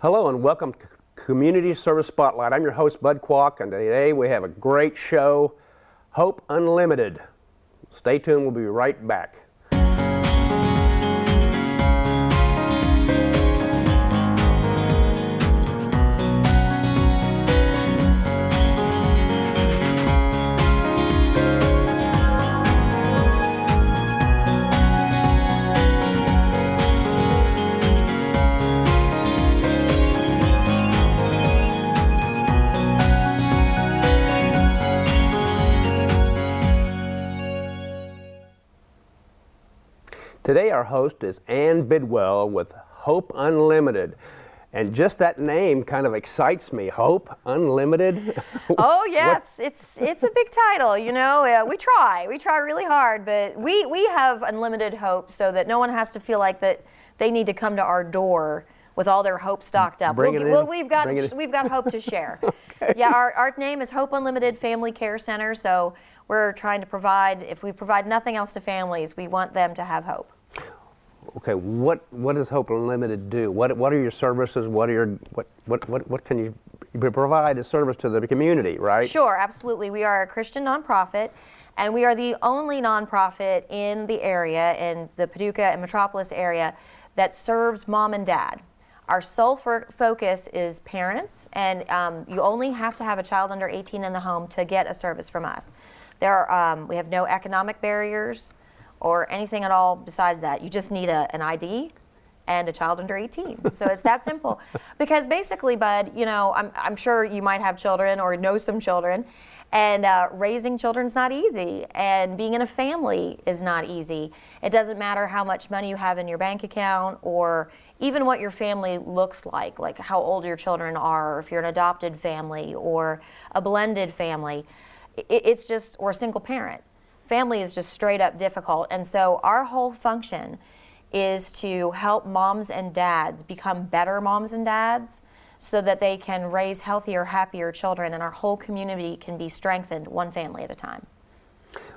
Hello and welcome to Community Service Spotlight. I'm your host, Bud Qualk, and today we have a great show, Hope Unlimited. Stay tuned, we'll be right back. Today our host is BIDWELL with Hope Unlimited. And just that name kind of excites me. Hope Unlimited. Oh yeah, it's a big title, you know. We try really hard, but we have unlimited hope so that no one has to feel like that they need to come to our door with all their hope stocked up. We've got hope to share. Okay. Yeah, our name is Hope Unlimited Family Care Center, so we're trying to provide, if we provide nothing else to families, we want them to have hope. Okay, what does Hope Unlimited do? What are your services? What can you provide as service to the community, right? Sure, absolutely. We are a Christian nonprofit, and we are the only nonprofit in the area, in the Paducah and Metropolis area, that serves mom and dad. Our sole focus is parents, and you only have to have a child under 18 in the home to get a service from us. We have no economic barriers or anything at all besides that. You just need an ID and a child under 18. So it's that simple. Because basically, Bud, you know, I'm sure you might have children or know some children, and raising children's not easy, and being in a family is not easy. It doesn't matter how much money you have in your bank account or even what your family looks like how old your children are, or if you're an adopted family or a blended family. It's just, or a single parent. Family is just straight up difficult, and so our whole function is to help moms and dads become better moms and dads so that they can raise healthier, happier children, and our whole community can be strengthened one family at a time.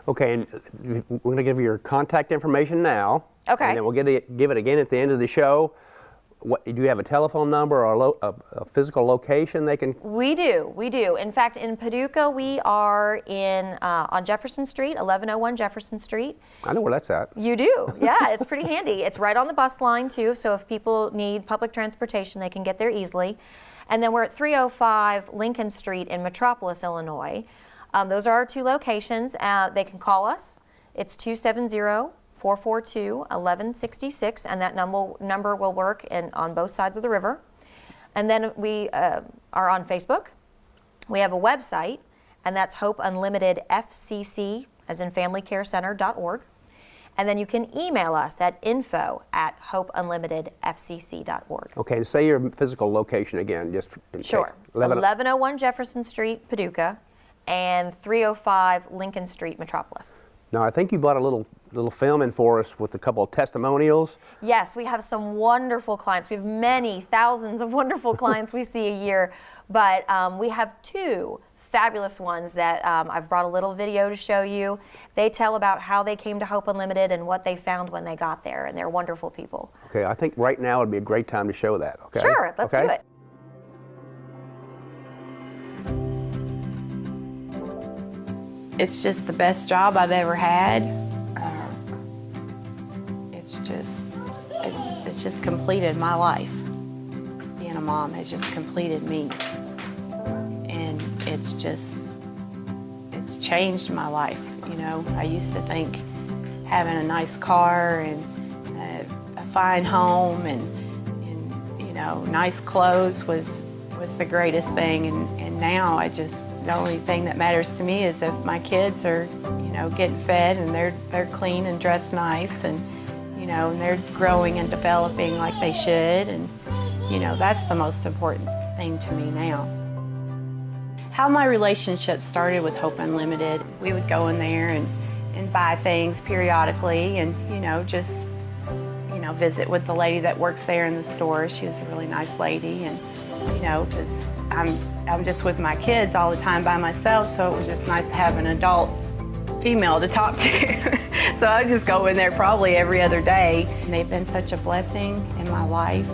Okay, and we're going to give you your contact information now. Okay. And then we'll give it again at the end of the show. Do you have a telephone number or a physical location they can? We do. In fact, in Paducah, we are on Jefferson Street, 1101 Jefferson Street. I know where that's at. You do, yeah, it's pretty handy. It's right on the bus line too, so if people need public transportation, they can get there easily. And then we're at 305 Lincoln Street in Metropolis, Illinois. Those are our two locations. They can call us. It's 270-442-1166, and that number will work on both sides of the river. And then we are on Facebook. We have a website, and that's Hope Unlimited FCC, as in FamilyCareCenter.org. And then you can email us at info@hopeunlimitedfcc.org. Okay, and say your physical location again, just in Sure. 1101 Jefferson Street, Paducah, and 305 Lincoln Street, Metropolis. Now, I think you brought a little film in for us with a couple of testimonials. Yes, we have some wonderful clients. We have many thousands of wonderful clients we see a year, but we have two fabulous ones that I've brought a little video to show you. They tell about how they came to Hope Unlimited and what they found when they got there, and they're wonderful people. Okay, I think right now would be a great time to show that. Okay. Sure, let's do it. It's just the best job I've ever had. It's just completed my life. Being a mom has just completed me. And it's changed my life. You know, I used to think having a nice car and a fine home and you know, nice clothes was the greatest thing. And now the only thing that matters to me is if my kids are, you know, getting fed and they're clean and dressed nice, and you know, and they're growing and developing like they should, and you know, that's the most important thing to me now. How my relationship started with Hope Unlimited, we would go in there and buy things periodically, and you know, just visit with the lady that works there in the store. She was a really nice lady, and you know, because I'm just with my kids all the time by myself, so it was just nice to have an adult female to talk to. So I just go in there probably every other day. And they've been such a blessing in my life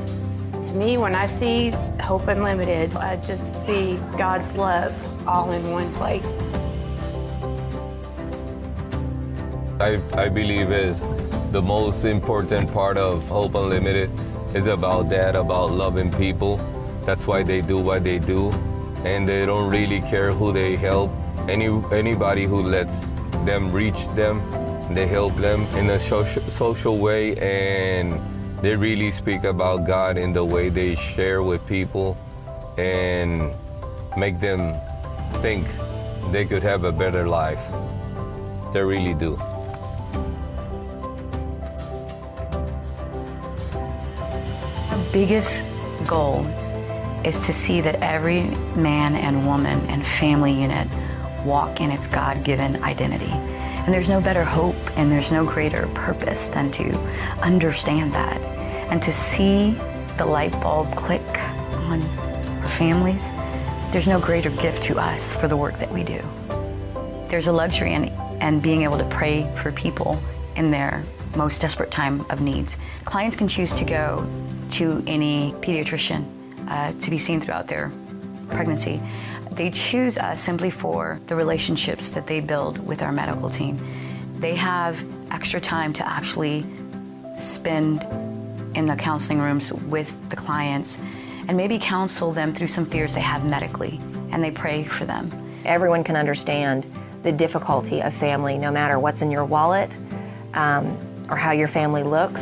to To me, when I see Hope Unlimited, I just see God's love all in one place. I believe is the most important part of Hope Unlimited is about that, about loving people. That's why they do what they do, and they don't really care who they help. Anybody who lets them reach them, they help them in a social way, and they really speak about God in the way they share with people and make them think they could have a better life. They really do. Our biggest goal is to see that every man and woman and family unit walk in its God-given identity. And there's no better hope and there's no greater purpose than to understand that and to see the light bulb click on our families. There's no greater gift to us for the work that we do. There's a luxury in being able to pray for people in their most desperate time of needs. Clients can choose to go to any pediatrician to be seen throughout their pregnancy. They choose us simply for the relationships that they build with our medical team. They have extra time to actually spend in the counseling rooms with the clients and maybe counsel them through some fears they have medically, and they pray for them. Everyone can understand the difficulty of family, no matter what's in your wallet, or how your family looks,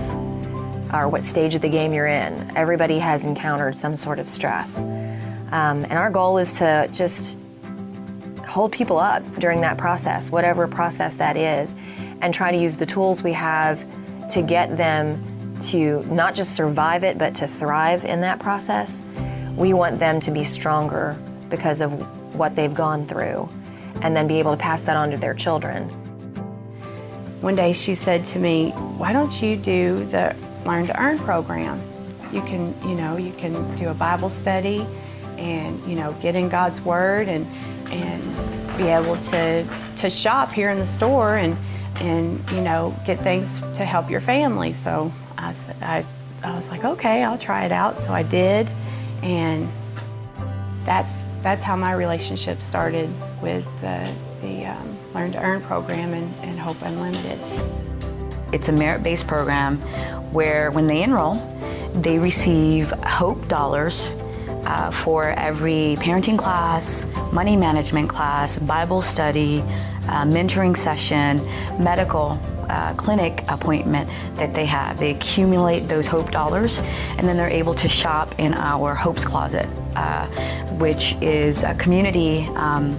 or what stage of the game you're in. Everybody has encountered some sort of stress. And our goal is to just hold people up during that process, whatever process that is, and try to use the tools we have to get them to not just survive it, but to thrive in that process. We want them to be stronger because of what they've gone through, and then be able to pass that on to their children. One day she said to me, "Why don't you do the Learn to Earn program? You can do a Bible study and, get in God's Word and be able to shop here in the store and get things to help your family." So I was like, okay, I'll try it out. So I did, and that's how my relationship started with the Learn to Earn program and Hope Unlimited. It's a merit-based program where when they enroll, they receive Hope dollars for every parenting class, money management class, Bible study, mentoring session, medical clinic appointment that they have. They accumulate those Hope dollars, and then they're able to shop in our Hope's Closet, which is a community,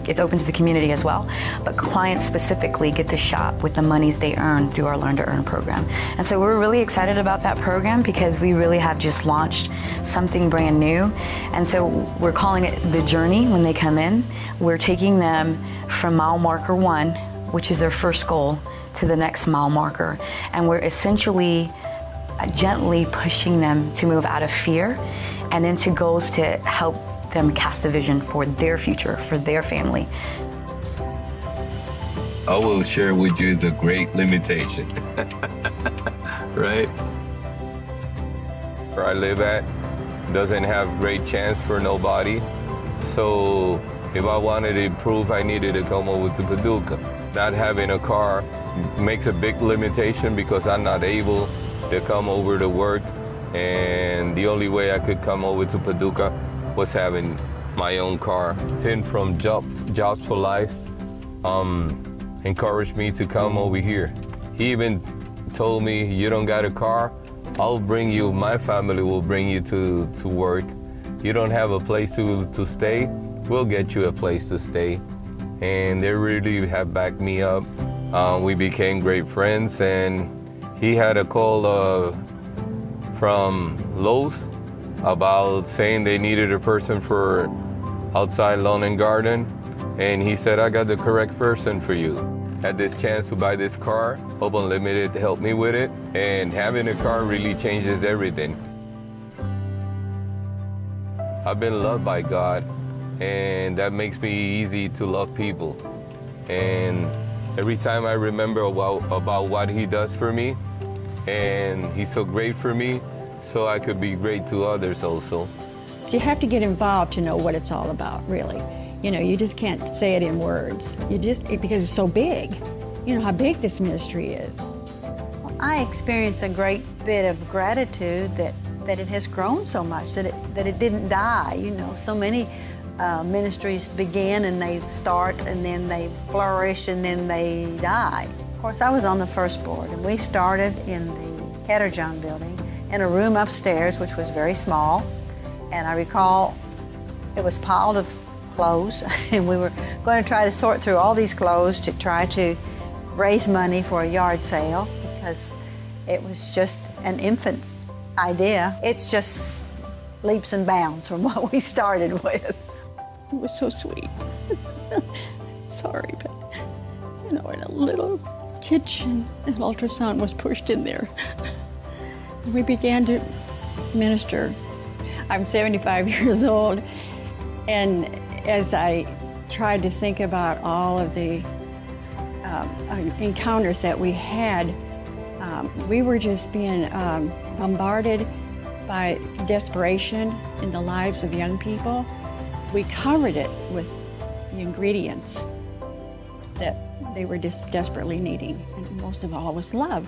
it's open to the community as well, but clients specifically get to shop with the monies they earn through our Learn to Earn program. And so we're really excited about that program because we really have just launched something brand new. And so we're calling it The Journey when they come in. We're taking them from mile marker 1, which is their first goal, to the next mile marker. And we're essentially gently pushing them to move out of fear and into goals to help them cast a vision for their future, for their family. I will share with you is a great limitation, right? Where I live at doesn't have great chance for nobody. So if I wanted to improve, I needed to come over to Paducah. Not having a car makes a big limitation because I'm not able to come over to work. And the only way I could come over to Paducah was having my own car. Tim from Jobs for Life encouraged me to come over here. He even told me, "You don't got a car? I'll bring you, my family will bring you to work. You don't have a place to stay? We'll get you a place to stay." And they really have backed me up. We became great friends, and he had a call from Lowe's about saying they needed a person for outside lawn and garden, and he said, "I got the correct person for you." Had this chance to buy this car. Hope Unlimited helped me with it, and having a car really changes everything. I've been loved by God, and that makes me easy to love people. And every time I remember about what he does for me, and he's so great for me, so I could be great to others also. You have to get involved to know what it's all about, really. You know, you just can't say it in words. Because it's so big. You know how big this ministry is. I experience a great bit of gratitude that it has grown so much, that it didn't die. You know, so many ministries begin and they start and then they flourish and then they die. Of course, I was on the first board, and we started in the Catterjohn building in a room upstairs, which was very small. And I recall it was piled of clothes, and we were going to try to sort through all these clothes to try to raise money for a yard sale, because it was just an infant idea. It's just leaps and bounds from what we started with. It was so sweet. Sorry, but you know, in a little kitchen, an ultrasound was pushed in there. We began to minister. I'm 75 years old, and as I tried to think about all of the encounters that we had, we were just being bombarded by desperation in the lives of young people. We covered it with the ingredients that they were just desperately needing, and most of all was love.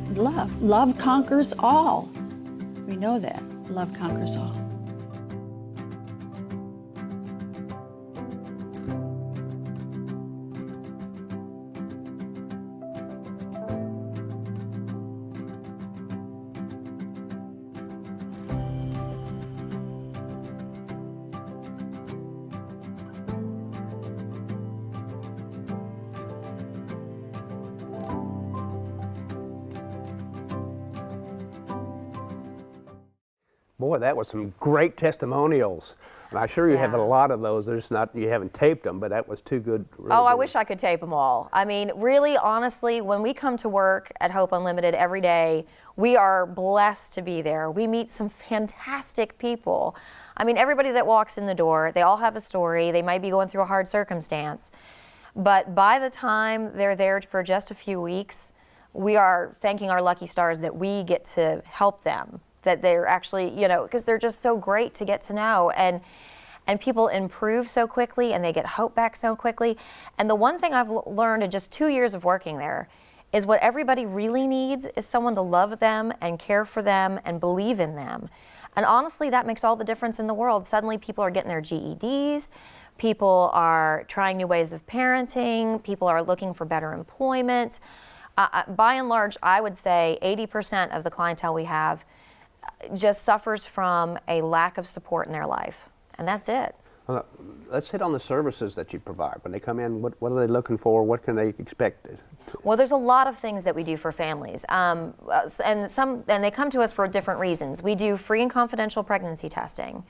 Just love. Love conquers all. We know that. Love conquers all. Boy, that was some great testimonials. And I'm sure you have a lot of those. There's not, you haven't taped them, but that was too good. Really I good. wish I could tape them all. I mean, really, honestly, when we come to work at Hope Unlimited every day, we are blessed to be there. We meet some fantastic people. I mean, everybody that walks in the door, they all have a story. They might be going through a hard circumstance. But by the time they're there for just a few weeks, we are thanking our lucky stars that we get to help them, that they're actually, you know, because they're just so great to get to know. And people improve so quickly, and they get hope back so quickly. And the one thing I've learned in just 2 years of working there is what everybody really needs is someone to love them and care for them and believe in them. And honestly, that makes all the difference in the world. Suddenly people are getting their GEDs, people are trying new ways of parenting, people are looking for better employment. By and large, I would say 80% of the clientele we have just suffers from a lack of support in their life, and that's it. Let's hit on the services that you provide. When they come in, what are they looking for? What can they expect? Well, there's a lot of things that we do for families, and they come to us for different reasons. We do free and confidential pregnancy testing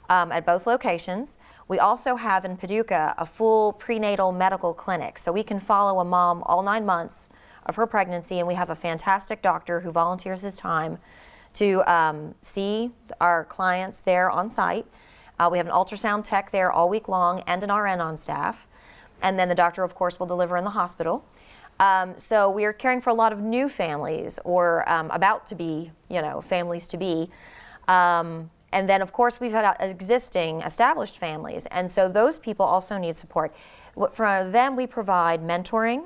at both locations. We also have in Paducah a full prenatal medical clinic, so we can follow a mom all 9 months of her pregnancy, and we have a fantastic doctor who volunteers his time to see our clients there on site. We have an ultrasound tech there all week long and an RN on staff. And then the doctor, of course, will deliver in the hospital. So we are caring for a lot of new families or about to be, you know, families to be. And then, of course, we've got existing established families. And so those people also need support. For them, we provide mentoring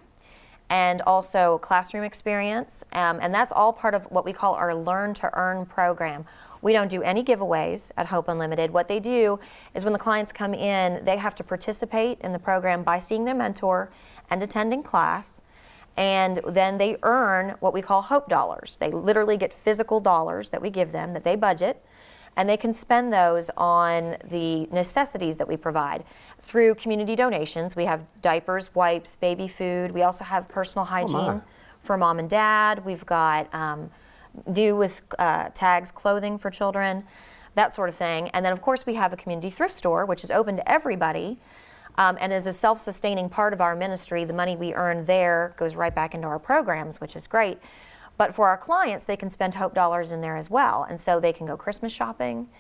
and also classroom experience, and that's all part of what we call our Learn to Earn program. We don't do any giveaways at Hope Unlimited. What they do is when the clients come in, they have to participate in the program by seeing their mentor and attending class, and then they earn what we call Hope Dollars. They literally get physical dollars that we give them that they budget, and they can spend those on the necessities that we provide through community donations. We have diapers, wipes, baby food. We also have personal hygiene for mom and dad. We've got new with tags clothing for children, that sort of thing. And then, of course, we have a community thrift store, which is open to everybody and is a self-sustaining part of our ministry. The money we earn there goes right back into our programs, which is great. But for our clients, they can spend Hope Dollars in there as well. And so they can go Christmas shopping.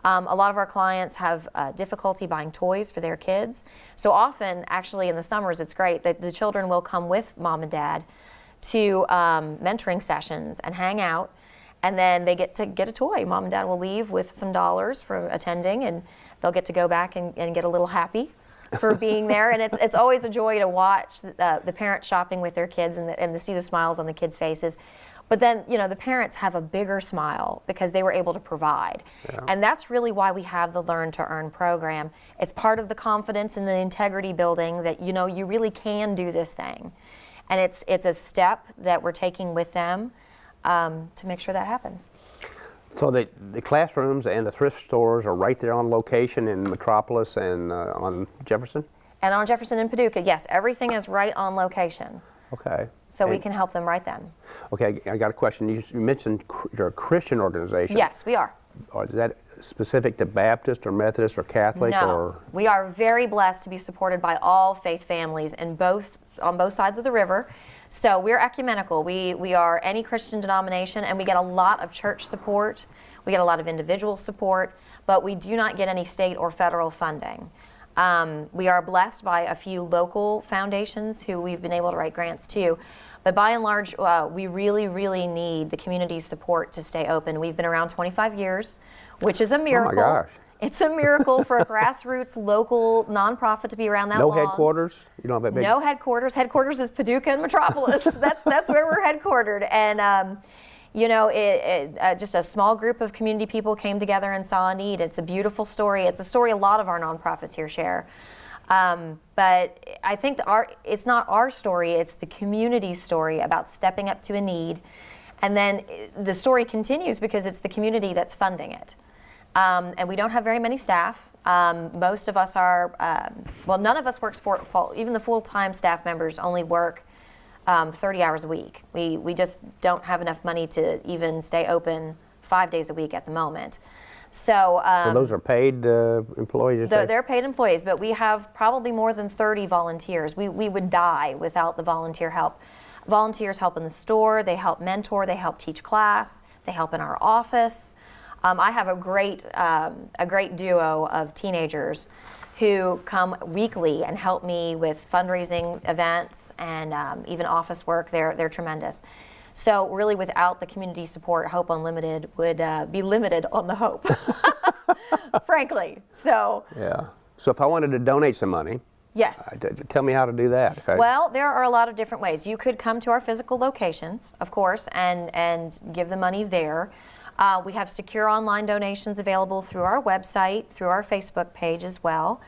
A lot of our clients have difficulty buying toys for their kids. So often, actually in the summers, it's great that the children will come with mom and dad to mentoring sessions and hang out. and then they get to get a toy. Mom and Dad will leave with some dollars for attending, and they'll get to go back and get a little happy for being there. And it's always a joy to watch the parents shopping with their kids and to see the smiles on the kids' faces. But then, the parents have a bigger smile because they were able to provide. Yeah. And that's really why we have the Learn to Earn program. It's part of the confidence and the integrity building that, you really can do this thing. And it's a step that we're taking with them to make sure that happens. So the classrooms and the thrift stores are right there on location in Metropolis and on Jefferson? And on Jefferson and Paducah, yes. Everything is right on location. Okay. So we can help them right then. Okay, I got a question. You mentioned you're a Christian organization. Yes, we are. Is that specific to Baptist or Methodist or Catholic? No, or? We are very blessed to be supported by all faith families on both sides of the river. So we're ecumenical. We are any Christian denomination, and we get a lot of church support. We get a lot of individual support, but we do not get any state or federal funding. We are blessed by a few local foundations who we've been able to write grants to. But by and large, we really, really need the community's support to stay open. We've been around 25 years, which is a miracle. Oh my gosh. It's a miracle for a grassroots local nonprofit to be around that long. No headquarters? You don't have that big? No headquarters. Headquarters is Paducah and Metropolis. That's where we're headquartered. And just a small group of community people came together and saw a need. It's a beautiful story. It's a story a lot of our nonprofits here share. But I think it's not our story, it's the community's story about stepping up to a need. And then the story continues because it's the community that's funding it. And we don't have very many staff. Most of us are, none of us works full, even the full-time staff members only work 30 hours a week. We just don't have enough money to even stay open 5 days a week at the moment. So those are paid employees? They're paid employees, but we have probably more than 30 volunteers. We would die without the volunteer help. Volunteers help in the store, they help mentor, they help teach class, they help in our office. I have a great duo of teenagers who come weekly and help me with fundraising events and even office work. They're tremendous. So really, without the community support, Hope Unlimited would be limited on the hope, frankly. So yeah. So if I wanted to donate some money, yes. Tell me how to do that. Well, there are a lot of different ways. You could come to our physical locations, of course, and give the money there. We have secure online donations available through our website, through our Facebook page as well.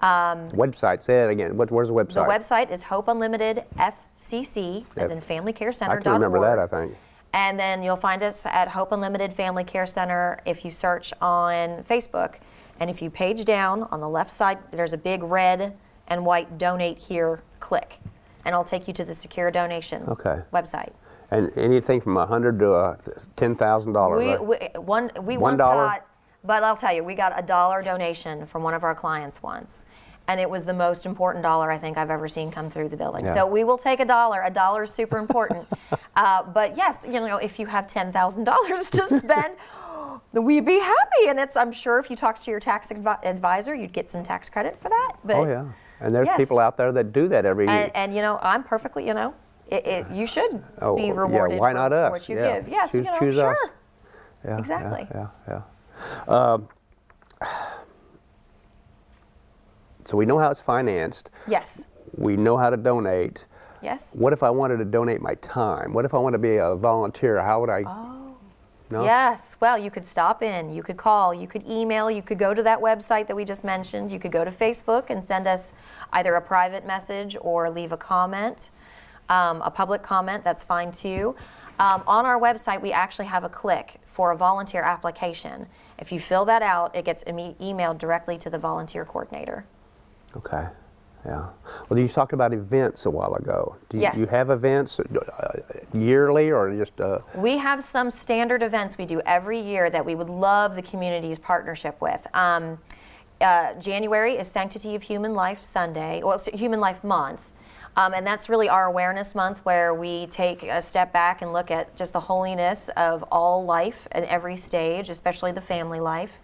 Website, say it again. Where's the website? The website is Hope Unlimited FCC, as in FamilyCareCenter.org. I can remember that, I think. And then you'll find us at Hope Unlimited Family Care Center if you search on Facebook. And if you page down on the left side, there's a big red and white Donate Here click. And it'll take you to the secure donation website. And anything from $100 to $10,000. We once got, but I'll tell you, we got a $1 donation from one of our clients once, and it was the most important dollar I think I've ever seen come through the building. Yeah. So we will take a dollar. A dollar is super important. But yes, if you have $10,000 to spend, we'd be happy. And I'm sure if you talk to your tax advisor, you'd get some tax credit for that. But oh yeah, and there's people out there that do that every year. And I'm perfectly, you should be rewarded why not for us? what you give. Yes, choose sure. us. Yeah, exactly. Yeah. So we know how it's financed. Yes. We know how to donate. Yes. What if I wanted to donate my time? What if I want to be a volunteer? How would I? Oh. No? Yes. Well, you could stop in. You could call. You could email. You could go to that website that we just mentioned. You could go to Facebook and send us either a private message or leave a comment. A public comment, that's fine too. On our website, we actually have a click for a volunteer application. If you fill that out, it gets emailed directly to the volunteer coordinator. Okay, yeah. Well, you talked about events a while ago. Do you have events yearly or just? We have some standard events we do every year that we would love the community's partnership with. January is Sanctity of Human Life Sunday, well, it's Human Life Month. And that's really our awareness month where we take a step back and look at just the holiness of all life in every stage, especially the family life,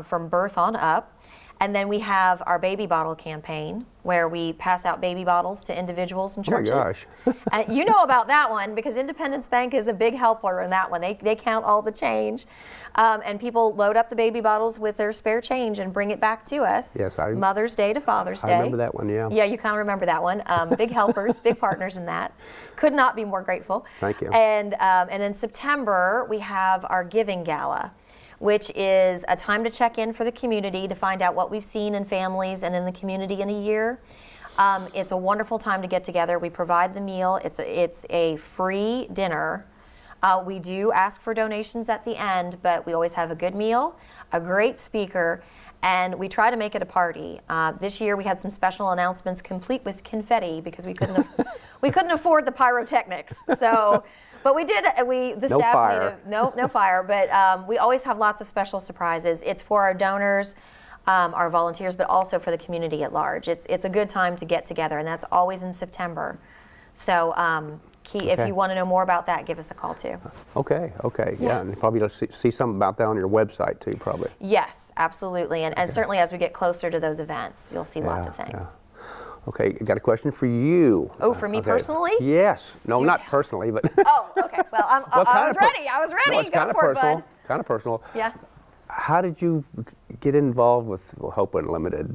from birth on up. And then we have our baby bottle campaign, where we pass out baby bottles to individuals and churches. Oh my gosh. And you know about that one, because Independence Bank is a big helper in that one. They count all the change. And people load up the baby bottles with their spare change and bring it back to us. Yes, Mother's Day to Father's Day. I remember that one, yeah. Yeah, you kind of remember that one. Big helpers, big partners in that. Could not be more grateful. Thank you. And in September, we have our Giving Gala, which is a time to check in for the community to find out what we've seen in families and in the community in a year. It's a wonderful time to get together. We provide the meal. It's a free dinner. We do ask for donations at the end, but we always have a good meal, a great speaker, and we try to make it a party. This year we had some special announcements complete with confetti, because we couldn't afford the pyrotechnics. So. But we did. The no staff fire. made no fire. But we always have lots of special surprises. It's for our donors, our volunteers, but also for the community at large. It's a good time to get together, and that's always in September. So, if you want to know more about that, give us a call too. Okay. Yeah, and probably you'll see something about that on your website too, probably. Yes, absolutely, and certainly as we get closer to those events, you'll see lots of things. Yeah. Okay, got a question for you. Oh, for me personally? Yes. No, Do not tell. personally, but. Oh, okay. Well, I was ready. I was ready. No, it's Go kind of for it, personal. Bud. Kind of personal. Yeah. How did you get involved with Hope Unlimited?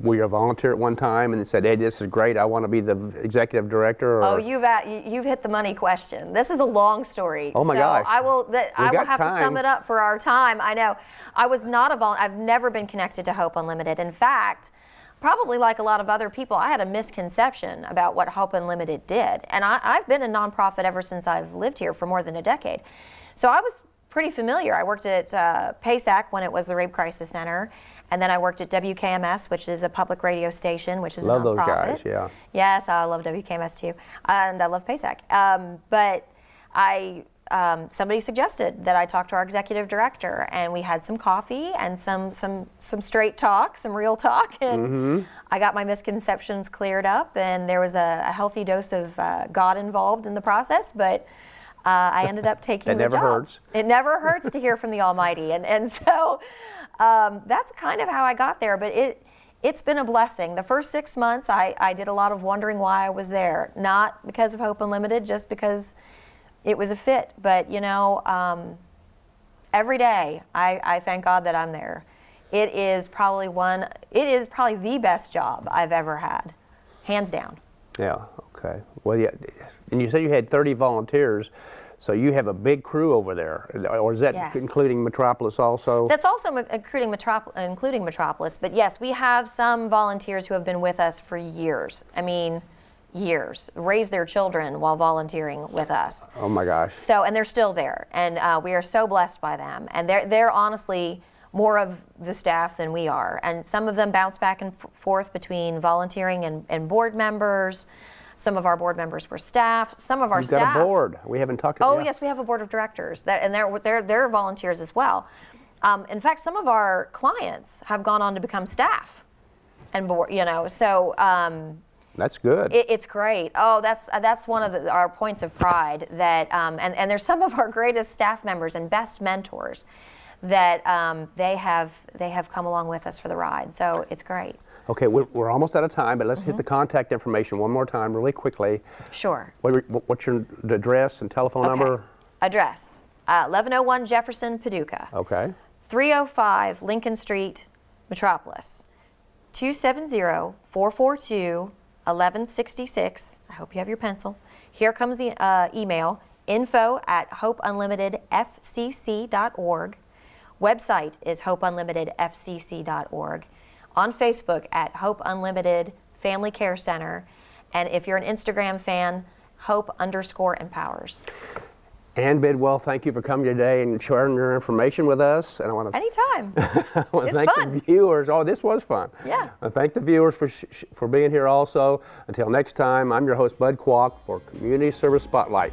Were you a volunteer at one time and said, "Hey, this is great. I want to be the executive director"? Or? Oh, you've hit the money question. This is a long story. Oh my gosh. I will have time. to sum it up for our time. I know. I was not I've never been connected to Hope Unlimited. In fact, probably like a lot of other people, I had a misconception about what Hope Unlimited did. And I've been a nonprofit ever since I've lived here for more than a decade. So I was pretty familiar. I worked at PASAC when it was the Rape Crisis Center. And then I worked at WKMS, which is a public radio station, which is a nonprofit. Love those guys, yeah. Yes, I love WKMS too. And I love PASAC. But somebody suggested that I talk to our executive director, and we had some coffee and some straight talk, some real talk, and I got my misconceptions cleared up, and there was a healthy dose of God involved in the process, but I ended up taking the job. It never hurts. It never hurts to hear from the Almighty, and so that's kind of how I got there, but it's been a blessing. The first 6 months, I did a lot of wondering why I was there, not because of Hope Unlimited, just because it was a fit. But every day I thank God that I'm there. It is probably the best job I've ever had, hands down. Yeah. Okay. Well, yeah. And you said you had 30 volunteers, so you have a big crew over there, or is that Yes. including Metropolis also? That's also including Metropolis. But yes, we have some volunteers who have been with us for years. I mean, years, raised their children while volunteering with us. Oh my gosh. So, and they're still there, and we are so blessed by them. And they're honestly more of the staff than we are. And some of them bounce back and forth between volunteering and board members. Some of our board members were staff. Some of our You've staff. got a board. We haven't talked about. Oh yes, we have a board of directors, and they're volunteers as well. In fact, some of our clients have gone on to become staff and board. So. That's good. It's great. Oh, that's one of our points of pride. That and there's some of our greatest staff members and best mentors that they have come along with us for the ride. So it's great. Okay, we're almost out of time, but let's hit the contact information one more time really quickly. Sure. What's your address and telephone number? Address, 1101 Jefferson, Paducah. Okay. 305 Lincoln Street, Metropolis. 270-442-1166. I hope you have your pencil. Here comes the email, info@hopeunlimitedfcc.org. Website is hopeunlimitedfcc.org. On Facebook at Hope Unlimited Family Care Center. And if you're an Instagram fan, Hope_empowers. Ann Bidwell, thank you for coming today and sharing your information with us. And I want to Anytime. It's thank fun. the viewers. Oh, this was fun. Yeah. I thank the viewers for being here also. Until next time, I'm your host, Bud Qualk, for Community Service Spotlight.